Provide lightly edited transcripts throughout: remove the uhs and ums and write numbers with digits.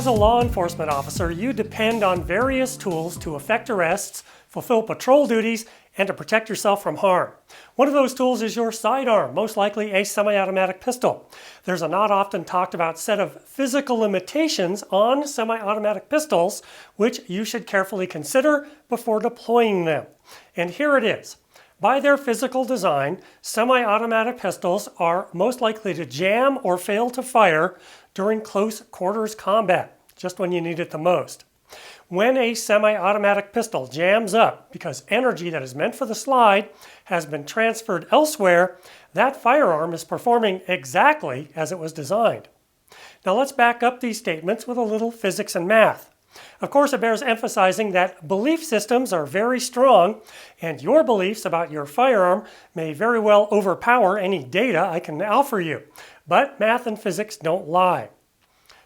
As a law enforcement officer, you depend on various tools to effect arrests, fulfill patrol duties, and to protect yourself from harm. One of those tools is your sidearm, most likely a semi-automatic pistol. There's a not often talked about set of physical limitations on semi-automatic pistols, which you should carefully consider before deploying them. And here it is. By their physical design, semi-automatic pistols are most likely to jam or fail to fire during close quarters combat, just when you need it the most. When a semi-automatic pistol jams up because energy that is meant for the slide has been transferred elsewhere, that firearm is performing exactly as it was designed. Now let's back up these statements with a little physics and math. Of course, it bears emphasizing that belief systems are very strong, and your beliefs about your firearm may very well overpower any data I can offer you. But math and physics don't lie.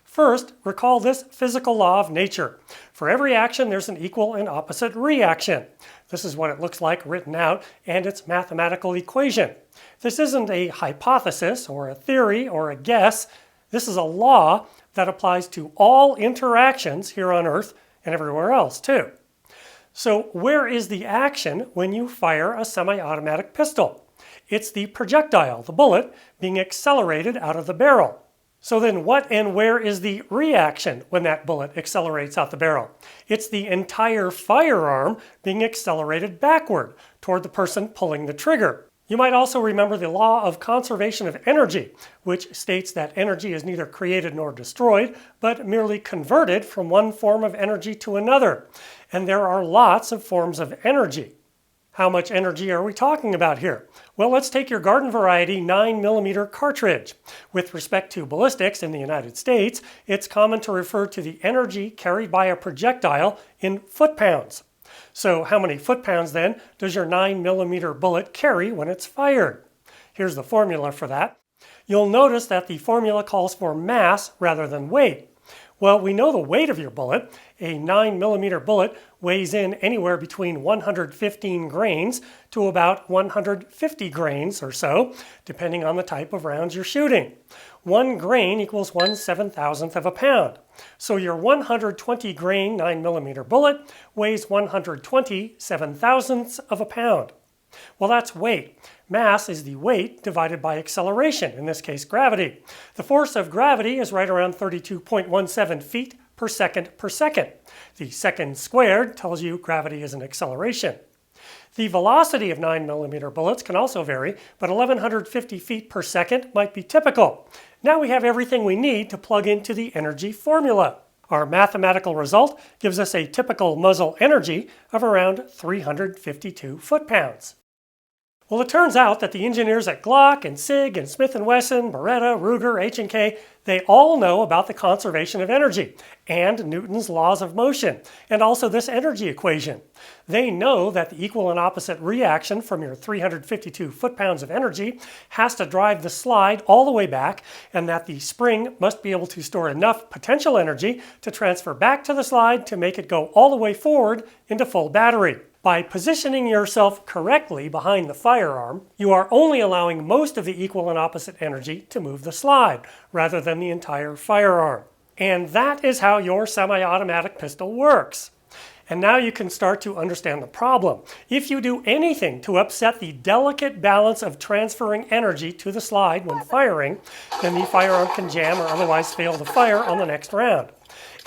First, recall this physical law of nature. For every action, there's an equal and opposite reaction. This is what it looks like written out, and its mathematical equation. This isn't a hypothesis or a theory or a guess. This is a law that applies to all interactions here on Earth and everywhere else too. So where is the action when you fire a semi-automatic pistol? It's the projectile, the bullet, being accelerated out of the barrel. So then what and where is the reaction when that bullet accelerates out the barrel? It's the entire firearm being accelerated backward toward the person pulling the trigger. You might also remember the law of conservation of energy, which states that energy is neither created nor destroyed, but merely converted from one form of energy to another. And there are lots of forms of energy. How much energy are we talking about here? Well, let's take your garden variety 9mm cartridge. With respect to ballistics in the United States, it's common to refer to the energy carried by a projectile in foot-pounds. So how many foot-pounds then does your 9mm bullet carry when it's fired? Here's the formula for that. You'll notice that the formula calls for mass rather than weight. Well, we know the weight of your bullet. A 9mm bullet weighs in anywhere between 115 grains to about 150 grains or so, depending on the type of rounds you're shooting. 1 grain equals 1/7000th of a pound. So your 120 grain 9mm bullet weighs 127/1000ths of a pound. Well, that's weight. Mass is the weight divided by acceleration, in this case gravity. The force of gravity is right around 32.17 feet per second per second. The second squared tells you gravity is an acceleration. The velocity of 9mm bullets can also vary, but 1150 feet per second might be typical. Now we have everything we need to plug into the energy formula. Our mathematical result gives us a typical muzzle energy of around 352 foot-pounds. Well, it turns out that the engineers at Glock and SIG and Smith & Wesson, Beretta, Ruger, H&K, they all know about the conservation of energy and Newton's laws of motion, and also this energy equation. They know that the equal and opposite reaction from your 352 foot-pounds of energy has to drive the slide all the way back, and that the spring must be able to store enough potential energy to transfer back to the slide to make it go all the way forward into full battery. By positioning yourself correctly behind the firearm, you are only allowing most of the equal and opposite energy to move the slide, rather than the entire firearm. And that is how your semi-automatic pistol works. And now you can start to understand the problem. If you do anything to upset the delicate balance of transferring energy to the slide when firing, then the firearm can jam or otherwise fail to fire on the next round.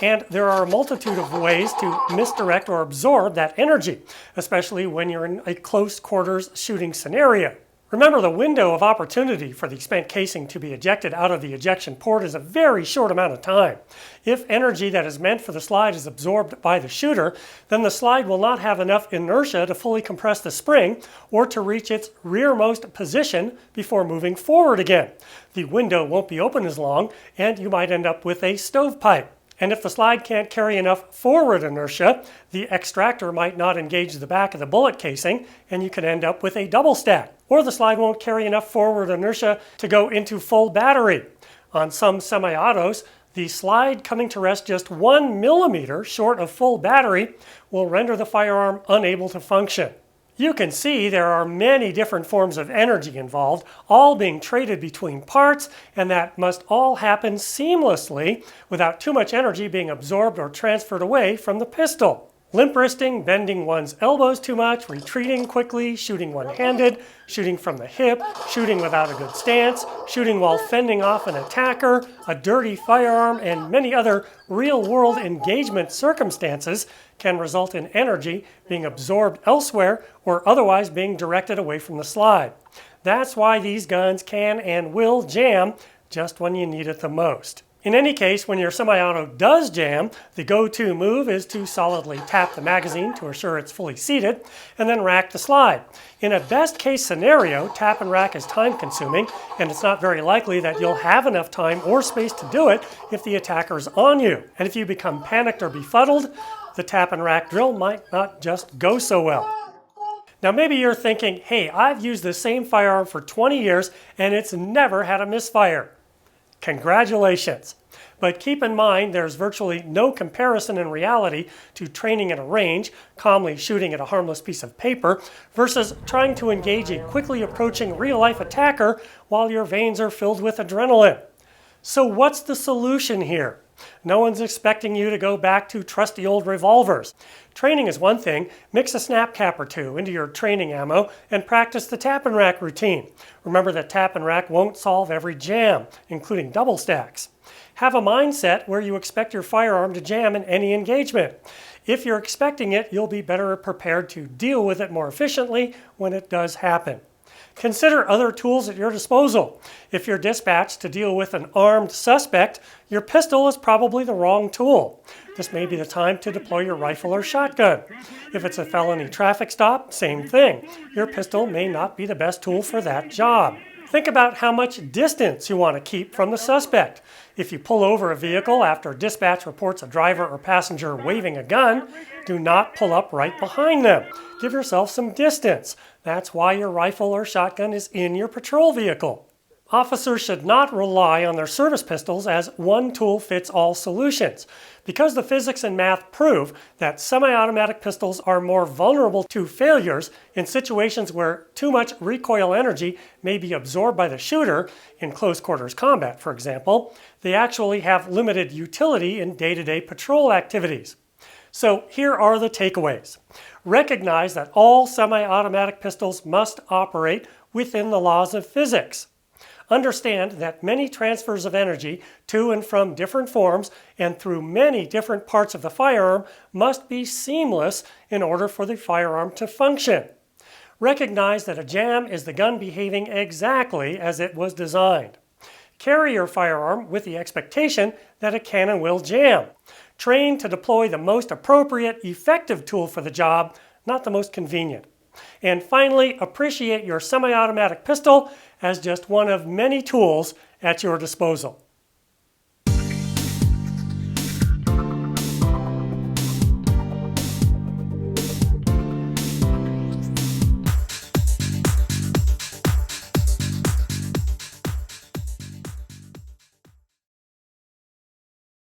And there are a multitude of ways to misdirect or absorb that energy, especially when you're in a close quarters shooting scenario. Remember, the window of opportunity for the spent casing to be ejected out of the ejection port is a very short amount of time. If energy that is meant for the slide is absorbed by the shooter, then the slide will not have enough inertia to fully compress the spring or to reach its rearmost position before moving forward again. The window won't be open as long, and you might end up with a stovepipe. And if the slide can't carry enough forward inertia, the extractor might not engage the back of the bullet casing, and you could end up with a double stack. Or the slide won't carry enough forward inertia to go into full battery. On some semi-autos, the slide coming to rest just 1 millimeter short of full battery will render the firearm unable to function. You can see there are many different forms of energy involved, all being traded between parts, and that must all happen seamlessly without too much energy being absorbed or transferred away from the pistol. Limp wristing, bending one's elbows too much, retreating quickly, shooting one-handed, shooting from the hip, shooting without a good stance, shooting while fending off an attacker, a dirty firearm, and many other real-world engagement circumstances can result in energy being absorbed elsewhere or otherwise being directed away from the slide. That's why these guns can and will jam just when you need it the most. In any case, when your semi-auto does jam, the go-to move is to solidly tap the magazine to assure it's fully seated, and then rack the slide. In a best-case scenario, tap and rack is time-consuming, and it's not very likely that you'll have enough time or space to do it if the attacker's on you. And if you become panicked or befuddled, the tap and rack drill might not just go so well. Now maybe you're thinking, hey, I've used the same firearm for 20 years and it's never had a misfire. Congratulations! But keep in mind there's virtually no comparison in reality to training at a range, calmly shooting at a harmless piece of paper, versus trying to engage a quickly approaching real-life attacker while your veins are filled with adrenaline. So what's the solution here? No one's expecting you to go back to trusty old revolvers. Training is one thing. Mix a snap cap or two into your training ammo and practice the tap and rack routine. Remember that tap and rack won't solve every jam, including double stacks. Have a mindset where you expect your firearm to jam in any engagement. If you're expecting it, you'll be better prepared to deal with it more efficiently when it does happen. Consider other tools at your disposal. If you're dispatched to deal with an armed suspect, your pistol is probably the wrong tool. This may be the time to deploy your rifle or shotgun. If it's a felony traffic stop, same thing. Your pistol may not be the best tool for that job. Think about how much distance you want to keep from the suspect. If you pull over a vehicle after dispatch reports a driver or passenger waving a gun, do not pull up right behind them. Give yourself some distance. That's why your rifle or shotgun is in your patrol vehicle. Officers should not rely on their service pistols as one-tool-fits-all solutions. Because the physics and math prove that semi-automatic pistols are more vulnerable to failures in situations where too much recoil energy may be absorbed by the shooter, in close quarters combat, for example, they actually have limited utility in day-to-day patrol activities. So here are the takeaways. Recognize that all semi-automatic pistols must operate within the laws of physics. Understand that many transfers of energy to and from different forms and through many different parts of the firearm must be seamless in order for the firearm to function. Recognize that a jam is the gun behaving exactly as it was designed. Carry your firearm with the expectation that it can and will jam. Train to deploy the most appropriate, effective tool for the job, not the most convenient. And finally, appreciate your semi-automatic pistol as just one of many tools at your disposal.